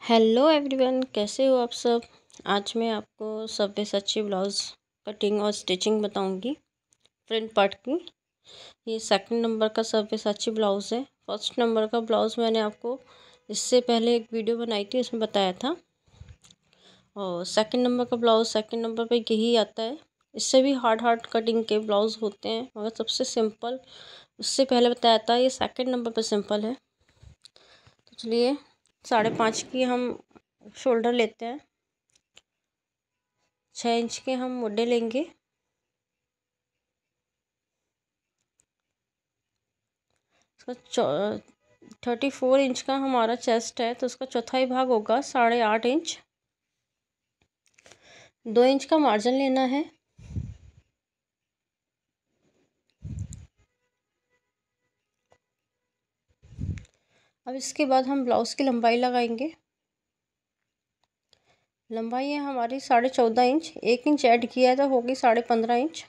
Hello everyone, कैसे हो आप सब। आज मैं आपको सब्यसाची ब्लाउज़ कटिंग और स्टिचिंग बताऊंगी फ्रंट पार्ट की। ये सेकंड नंबर का सब्यसाची ब्लाउज़ है। फर्स्ट नंबर का ब्लाउज़ मैंने आपको इससे पहले एक वीडियो बनाई थी, उसमें बताया था। और सेकंड नंबर का ब्लाउज़ सेकंड नंबर पे यही आता है। इससे भी हार्ड कटिंग के ब्लाउज़ होते हैं, मगर सबसे सिंपल उससे पहले बताया था, ये सेकंड नंबर पर सिंपल है। तो चलिए 5.5 की हम शोल्डर लेते हैं, 6 इंच के हम मुड्डे लेंगे। उसका 34 इंच का हमारा चेस्ट है, तो उसका चौथाई भाग होगा 8.5 इंच। 2 इंच का मार्जिन लेना है। अब इसके बाद हम ब्लाउज़ की लंबाई लगाएंगे। लंबाई है हमारी 14.5 इंच, 1 इंच ऐड किया है तो होगी 15.5 इंच।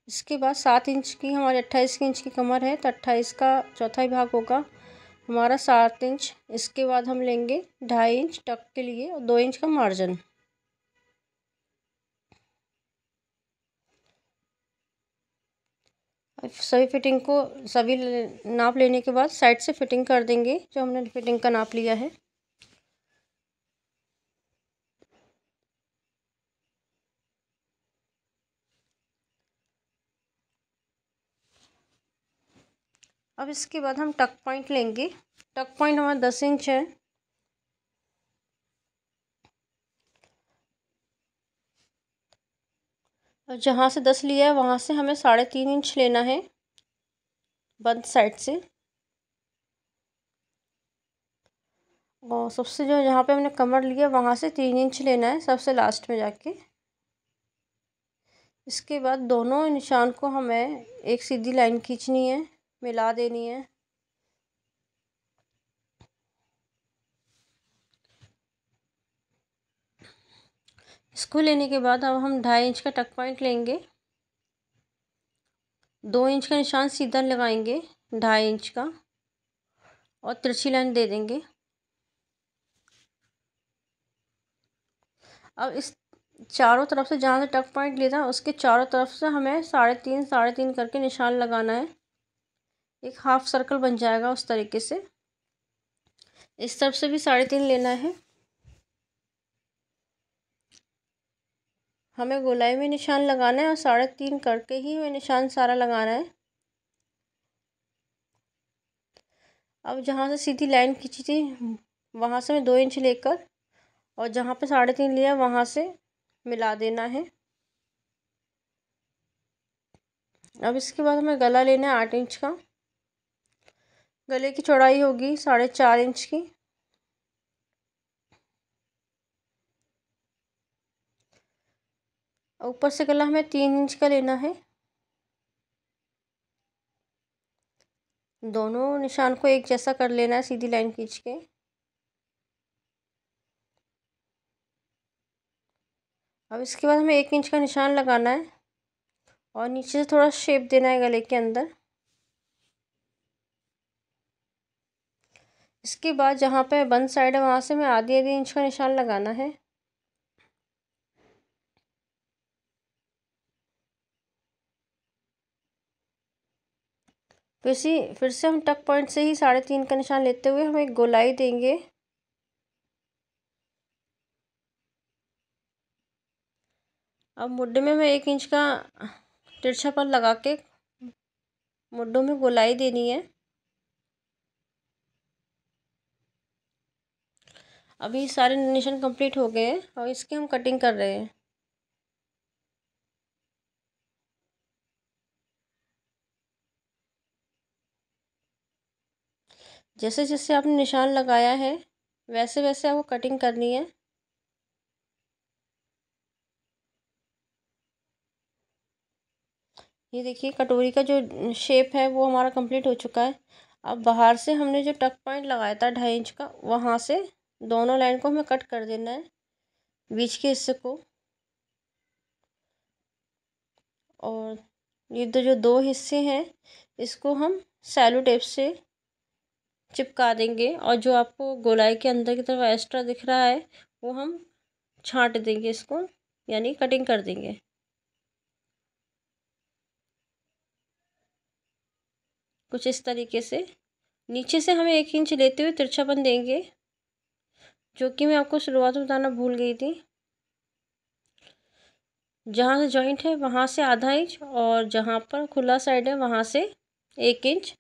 इसके बाद 7 इंच की हमारी 28 इंच की कमर है, तो 28 का चौथाई भाग होगा हमारा 7 इंच। इसके बाद हम लेंगे 2.5 इंच टक के लिए और 2 इंच का मार्जिन। सभी फिटिंग को सभी नाप लेने के बाद साइड से फिटिंग कर देंगे, जो हमने फिटिंग का नाप लिया है। अब इसके बाद हम टक पॉइंट लेंगे। टक पॉइंट हमारा 10 इंच है। और जहाँ से 10 लिया है वहाँ से हमें 3.5 इंच लेना है बंद साइड से। और सबसे जो जहाँ पे हमने कमर लिया वहाँ से 3 इंच लेना है, सबसे लास्ट में जाके। इसके बाद दोनों निशान को हमें एक सीधी लाइन खींचनी है, मिला देनी है। इसको लेने के बाद अब हम 2.5 इंच का टक पॉइंट लेंगे। 2 इंच का निशान सीधा लगाएंगे 2.5 इंच का, और तिरछी लाइन दे देंगे। अब इस चारों तरफ से जहाँ से टक पॉइंट लिया था उसके चारों तरफ से हमें 3.5 करके निशान लगाना है। एक हाफ सर्कल बन जाएगा उस तरीके से। इस तरफ से भी 3.5 लेना है। हमें गोलाई में निशान लगाना है और 3.5 करके ही हमें निशान सारा लगाना है। अब जहाँ से सीधी लाइन खींची थी वहाँ से मैं 2 इंच लेकर और जहाँ पे 3.5 लिया वहाँ से मिला देना है। अब इसके बाद हमें गला लेना है 8 इंच का। गले की चौड़ाई होगी 4.5 इंच की। ऊपर से गला हमें 3 इंच का लेना है। दोनों निशान को एक जैसा कर लेना है सीधी लाइन खींच के। अब इसके बाद हमें 1 इंच का निशान लगाना है और नीचे से थोड़ा शेप देना है गले के अंदर। इसके बाद जहाँ पे बंद साइड है वहाँ से हमें आधी इंच का निशान लगाना है। फिर से हम टक पॉइंट से ही 3.5 का निशान लेते हुए हम एक गोलाई देंगे। अब मुड्ढे में हमें 1 इंच का तिरछापन लगा के मुड्ढों में गोलाई देनी है। अभी सारे निशान कंप्लीट हो गए हैं और इसकी हम कटिंग कर रहे हैं। जैसे जैसे आपने निशान लगाया है वैसे वैसे आपको कटिंग करनी है। ये देखिए कटोरी का जो शेप है वो हमारा कंप्लीट हो चुका है। अब बाहर से हमने जो टक पॉइंट लगाया था 2.5 इंच का, वहाँ से दोनों लाइन को हमें कट कर देना है, बीच के हिस्से को। और ये जो दो हिस्से हैं इसको हम सैलो टेप से चिपका देंगे और जो आपको गोलाई के अंदर की तरफ एक्स्ट्रा दिख रहा है वो हम छांट देंगे इसको, यानी कटिंग कर देंगे। कुछ इस तरीके से नीचे से हमें 1 इंच लेते हुए तिरछापन देंगे, जो कि मैं आपको शुरुआत में बताना भूल गई थी। जहाँ से जॉइंट है वहाँ से आधा इंच और जहाँ पर खुला साइड है वहाँ से 1 इंच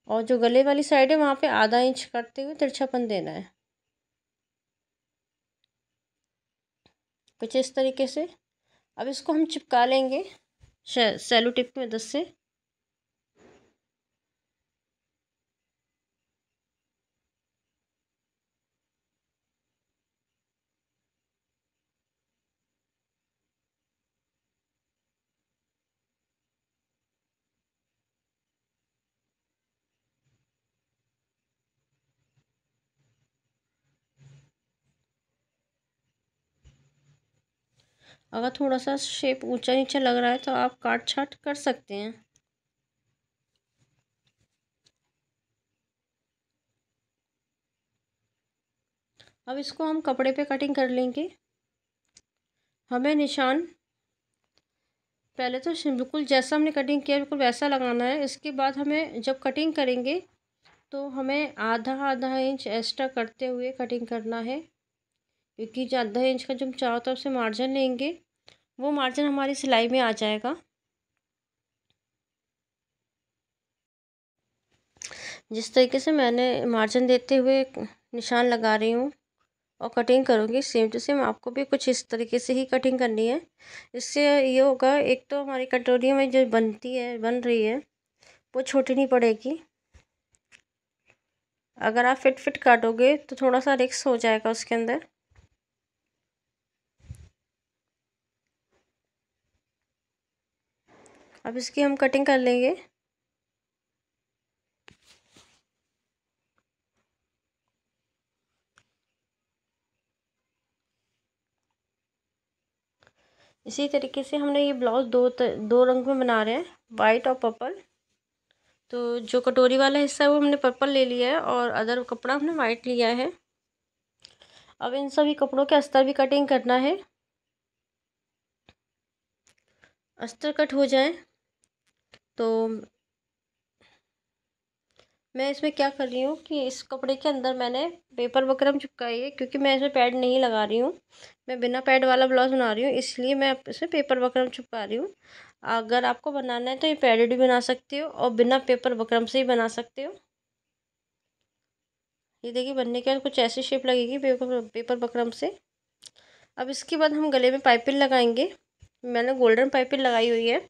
और जो गले वाली साइड है वहाँ पे आधा इंच करते हुए तिरछापन देना है। कुछ इस तरीके से। अब इसको हम चिपका लेंगे सेलो टेप की मदद से। अगर थोड़ा सा शेप ऊंचा नीचा लग रहा है तो आप काट छाट कर सकते हैं। अब इसको हम कपड़े पे कटिंग कर लेंगे। हमें निशान पहले तो बिल्कुल जैसा हमने कटिंग किया बिल्कुल वैसा लगाना है। इसके बाद हमें जब कटिंग करेंगे तो हमें आधा आधा इंच एक्स्ट्रा करते हुए कटिंग करना है, क्योंकि जो आधा इंच का जो हम चारों तरफ से मार्जिन लेंगे वो मार्जिन हमारी सिलाई में आ जाएगा। जिस तरीके से मैंने मार्जिन देते हुए निशान लगा रही हूँ और कटिंग करूँगी, सेम टू सेम आपको भी कुछ इस तरीके से ही कटिंग करनी है। इससे ये होगा, एक तो हमारी कटोरी में जो बन रही है वो छोटी नहीं पड़ेगी। अगर आप फिट काटोगे तो थोड़ा सा रिस्क हो जाएगा उसके अंदर। अब इसकी हम कटिंग कर लेंगे। इसी तरीके से हमने ये ब्लाउज दो रंग में बना रहे हैं, वाइट और पर्पल। तो जो कटोरी वाला हिस्सा है वो हमने पर्पल ले लिया है और अदर कपड़ा हमने वाइट लिया है। अब इन सभी कपड़ों के अस्तर भी कटिंग करना है। अस्तर कट हो जाए तो मैं इसमें क्या कर रही हूँ कि इस कपड़े के अंदर मैंने पेपर बकरम चिपकाई है, क्योंकि मैं इसमें पैड नहीं लगा रही हूँ। मैं बिना पैड वाला ब्लाउज बना रही हूँ, इसलिए मैं इसमें पेपर बकरम चिपका रही हूँ। अगर आपको बनाना है तो ये पैडेड भी बना सकते हो और बिना पेपर बकरम से ही बना सकते हो। ये देखिए बनने के बाद कुछ ऐसी शेप लगेगी पेपर बकरम से। अब इसके बाद हम गले में पाइपिंग लगाएंगे। मैंने गोल्डन पाइपिंग लगाई हुई है,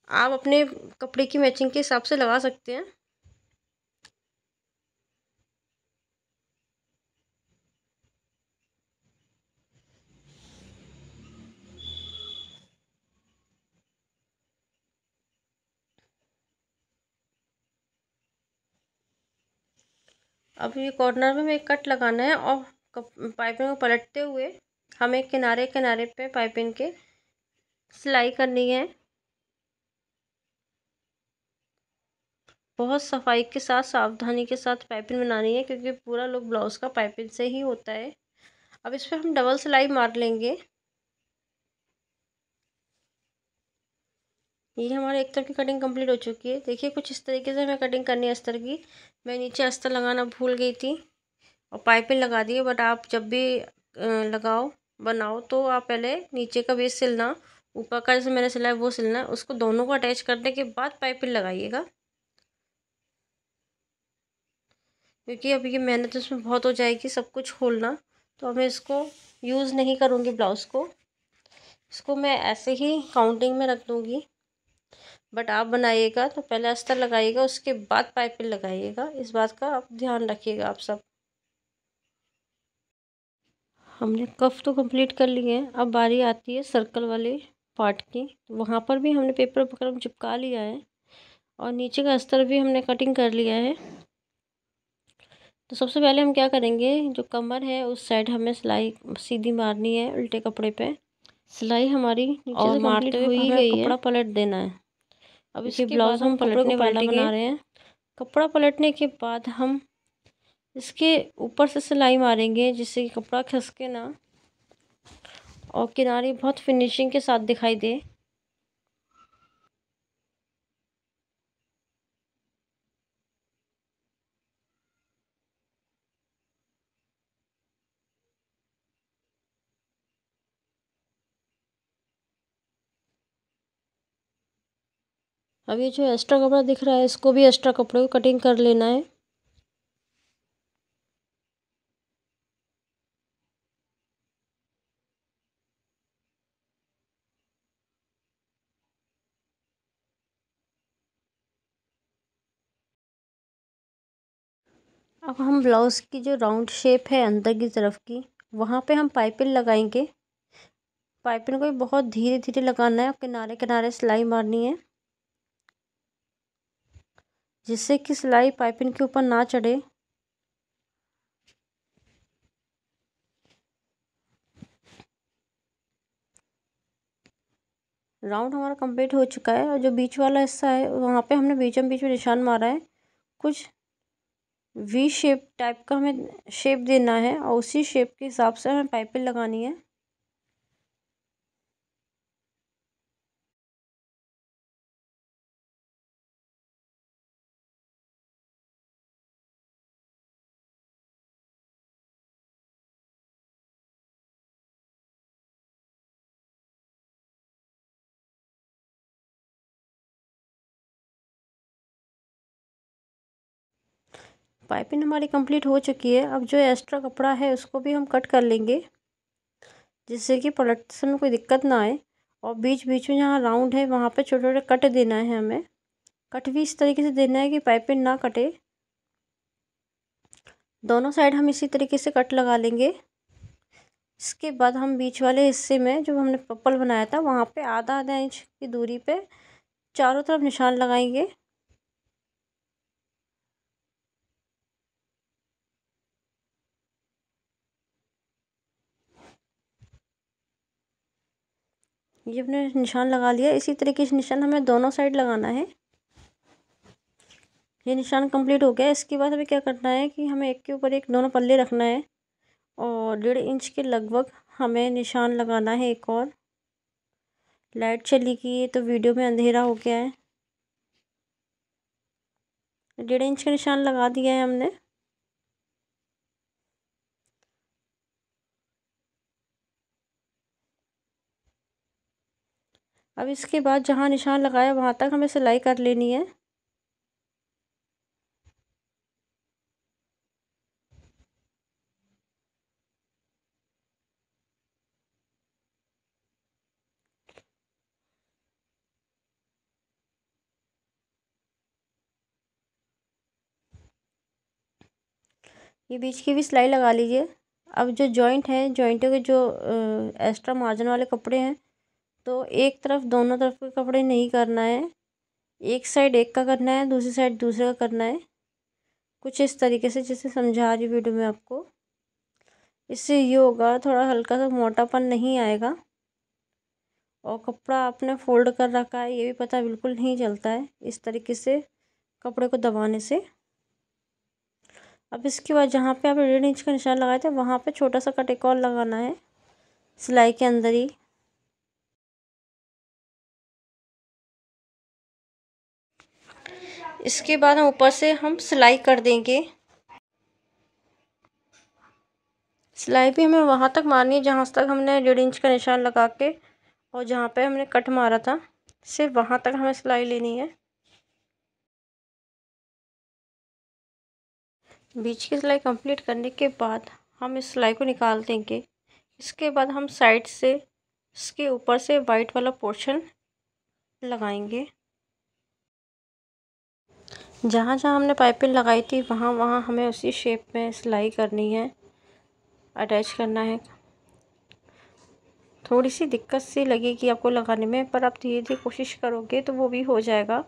आप अपने कपड़े की मैचिंग के हिसाब से लगा सकते हैं। अब ये कॉर्नर में एक कट लगाना है और पाइपिंग को पलटते हुए हमें किनारे किनारे पे पाइपिंग के सिलाई करनी है। बहुत सफाई के साथ सावधानी के साथ पाइपिंग बनानी है, क्योंकि पूरा लुक ब्लाउज का पाइपिंग से ही होता है। अब इस पर हम डबल सिलाई मार लेंगे। ये हमारे एक तरफ की कटिंग कंप्लीट हो चुकी है। देखिए कुछ इस तरीके से हमें कटिंग करनी है अस्तर की। मैं नीचे अस्तर लगाना भूल गई थी और पाइपिंग लगा दी है, बट आप जब भी बनाओ तो आप पहले नीचे का बेस सिलना, ऊपर का जैसे मैंने सिला है वो सिलना है, उसको दोनों को अटैच करने के बाद पाइपिंग लगाइएगा, क्योंकि अब ये मेहनत इसमें बहुत हो जाएगी सब कुछ खोलना। तो मैं इसको यूज़ नहीं करूँगी ब्लाउज़ को, इसको मैं ऐसे ही काउंटिंग में रख दूँगी। बट आप बनाइएगा तो पहले अस्तर लगाइएगा, उसके बाद पाइपिंग लगाइएगा, इस बात का आप ध्यान रखिएगा आप सब। हमने कफ तो कंप्लीट कर लिए हैं, अब बारी आती है सर्कल वाले पार्ट की। तो वहाँ पर भी हमने पेपर बकरम चिपका लिया है और नीचे का अस्तर भी हमने कटिंग कर लिया है। तो सबसे पहले हम क्या करेंगे, जो कमर है उस साइड हमें सिलाई सीधी मारनी है उल्टे कपड़े पे। सिलाई हमारी नीचे से मारते हुए हमें कपड़ा पलट देना है। अब इसके ब्लाउज हम पलटने वाला बना रहे हैं। कपड़ा पलटने के बाद हम इसके ऊपर से सिलाई मारेंगे जिससे कि कपड़ा खिसके ना और किनारे बहुत फिनिशिंग के साथ दिखाई दे। अब ये जो एक्स्ट्रा कपड़ा दिख रहा है इसको भी एक्स्ट्रा कपड़े को कटिंग कर लेना है। अब हम ब्लाउज़ की जो राउंड शेप है अंदर की तरफ की वहाँ पे हम पाइपिंग लगाएंगे। पाइपिंग को भी बहुत धीरे धीरे लगाना है और किनारे किनारे सिलाई मारनी है जिससे कि सिलाई पाइपिंग के ऊपर ना चढ़े। राउंड हमारा कंप्लीट हो चुका है और जो बीच वाला हिस्सा है वहाँ पे हमने बीचों बीच में निशान मारा है। कुछ वी शेप टाइप का हमें शेप देना है और उसी शेप के हिसाब से हमें पाइपिंग लगानी है। पाइपिंग हमारी कंप्लीट हो चुकी है। अब जो एक्स्ट्रा कपड़ा है उसको भी हम कट कर लेंगे जिससे कि पलटते समय कोई दिक्कत ना आए। और बीच बीच में जहाँ राउंड है वहाँ पे छोटे छोटे कट देना है हमें। कट भी इस तरीके से देना है कि पाइपिंग ना कटे। दोनों साइड हम इसी तरीके से कट लगा लेंगे। इसके बाद हम बीच वाले हिस्से में जो हमने पप्पल बनाया था वहाँ पे आधा आधा इंच की दूरी पे चारों तरफ निशान लगाएंगे। ये अपने निशान लगा लिया। इसी तरीके से निशान हमें दोनों साइड लगाना है। ये निशान कंप्लीट हो गया। इसके बाद हमें क्या करना है कि हमें एक के ऊपर एक दोनों पल्ले रखना है और 1.5 इंच के लगभग हमें निशान लगाना है एक और। लाइट चली गई है तो वीडियो में अंधेरा हो गया है। 1.5 इंच का निशान लगा दिया है हमने। अब इसके बाद जहाँ निशान लगाया वहाँ तक हमें सिलाई कर लेनी है। ये बीच की भी सिलाई लगा लीजिए। अब जो जॉइंट है जॉइंटों के जो एक्स्ट्रा मार्जिन वाले कपड़े हैं तो एक तरफ दोनों तरफ के कपड़े नहीं करना है। एक साइड एक का करना है दूसरी साइड दूसरे का करना है। कुछ इस तरीके से जैसे समझा रही वीडियो में आपको। इससे ये होगा थोड़ा हल्का सा मोटापन नहीं आएगा और कपड़ा आपने फोल्ड कर रखा है ये भी पता बिल्कुल नहीं चलता है इस तरीके से कपड़े को दबाने से। अब इसके बाद जहाँ पे आप 1.5 इंच का निशान लगाए थे वहाँ पे छोटा सा कट एक और लगाना है सिलाई के अंदर ही। इसके बाद हम ऊपर से हम सिलाई कर देंगे। सिलाई भी हमें वहाँ तक मारनी है जहाँ तक हमने 1.5 इंच का निशान लगा के और जहाँ पे हमने कट मारा था सिर्फ वहाँ तक हमें सिलाई लेनी है। बीच की सिलाई कंप्लीट करने के बाद हम इस सिलाई को निकाल देंगे। इसके बाद हम साइड से इसके ऊपर से वाइट वाला पोर्शन लगाएंगे। जहाँ जहाँ हमने पाइपिंग लगाई थी वहाँ वहाँ हमें उसी शेप में सिलाई करनी है, अटैच करना है। थोड़ी सी दिक्कत सी लगेगी आपको लगाने में पर आप धीरे धीरे कोशिश करोगे तो वो भी हो जाएगा।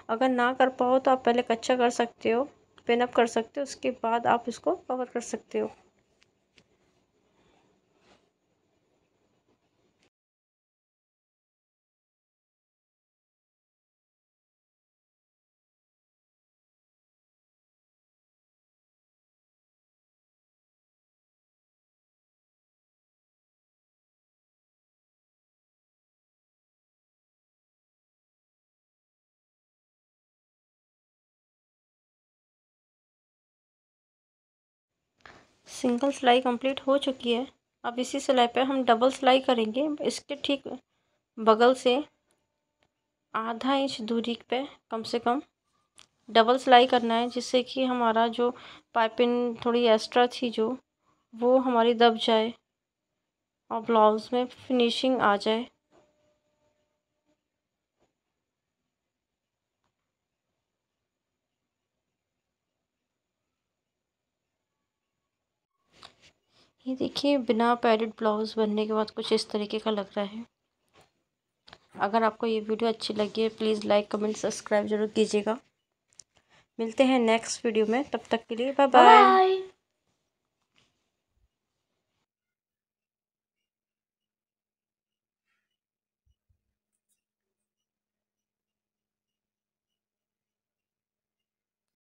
अगर ना कर पाओ तो आप पहले कच्चा कर सकते हो, पिन अप कर सकते हो, उसके बाद आप इसको कवर कर सकते हो। सिंगल सिलाई कंप्लीट हो चुकी है। अब इसी सिलाई पे हम डबल सिलाई करेंगे। इसके ठीक बगल से आधा इंच दूरी पे कम से कम डबल सिलाई करना है, जिससे कि हमारा जो पाइपिंग थोड़ी एक्स्ट्रा थी जो वो हमारी दब जाए और ब्लाउज़ में फिनिशिंग आ जाए। ये देखिए बिना पैडेड ब्लाउज़ बनने के बाद कुछ इस तरीके का लग रहा है। अगर आपको ये वीडियो अच्छी लगी है प्लीज़ लाइक कमेंट सब्सक्राइब जरूर कीजिएगा। मिलते हैं नेक्स्ट वीडियो में, तब तक के लिए बाय बाय।